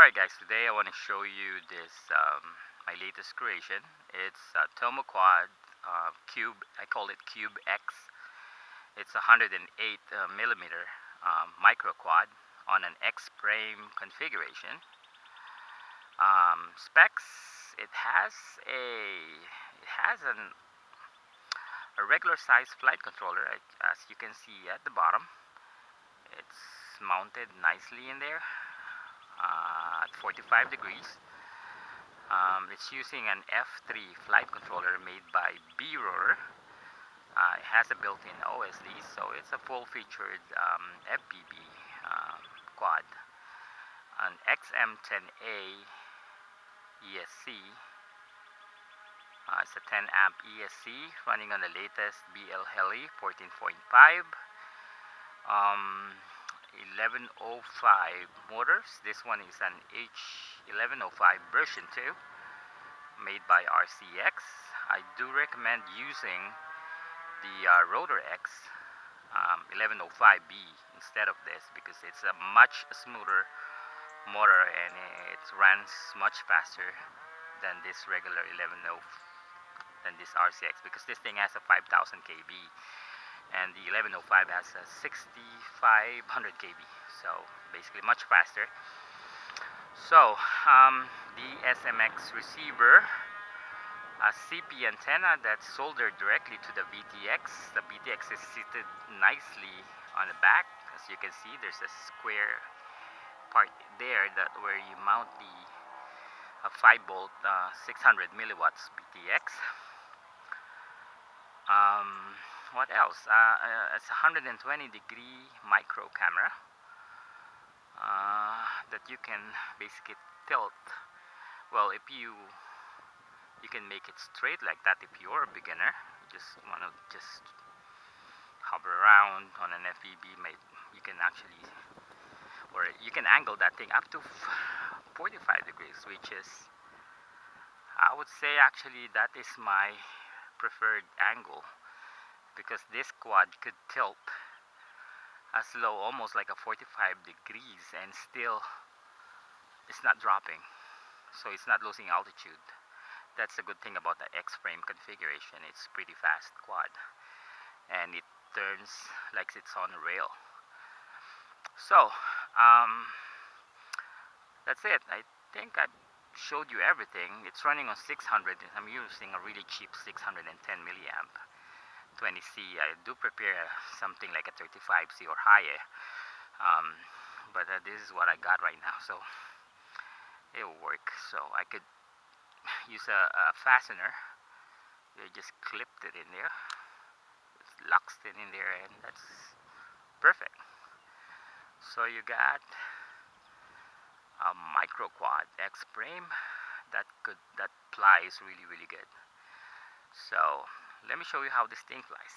Alright guys, today I want to show you this my latest creation. It's a Tomoquad Cube. I call it CubeX. It's a 108 millimeter micro quad on an X-frame configuration. Specs: a regular size flight controller, as you can see at the bottom. It's mounted nicely in there at 45 degrees. It's using an F3 flight controller made by B-Rotor. It has a built-in OSD, so it's a full-featured FPV quad. An XM10A ESC. It's a 10 amp ESC running on the latest BL Heli 14.5. 1105 motors. This one is an H1105 version 2 made by RCX. I do recommend using the Rotor X 1105B instead of this because it's a much smoother motor and it runs much faster than this regular than this RCX, because this thing has a 5000 kb and the 1105 has a 6500 kb, so basically much faster. So the SMX receiver, a CP antenna that's soldered directly to the VTX. The VTX is seated nicely on the back. As you can see, there's a square part there where you mount the 5-volt 600 milliwatts VTX. What else? It's a 120-degree micro camera that you can basically tilt. Well, if you can make it straight like that if you're a beginner. You just want to just hover around on an FPV. You can actually, or you can angle that thing up to 45 degrees, which is, I would say actually that is my preferred angle, because this quad could tilt as low almost like a 45 degrees and still it's not dropping, so it's not losing altitude. That's the good thing about the X-frame configuration. It's pretty fast quad and it turns like it's on a rail. So that's it. I think I showed you everything. It's running on 600. I'm using a really cheap 610 milliamp 20C. I do prepare something like a 35C or higher, but this is what I got right now, so it will work. So I could use a fastener. You just clipped it in there, it locks it in there, and that's perfect. So you got a micro quad X frame that flies really good. So let me show you how this thing flies.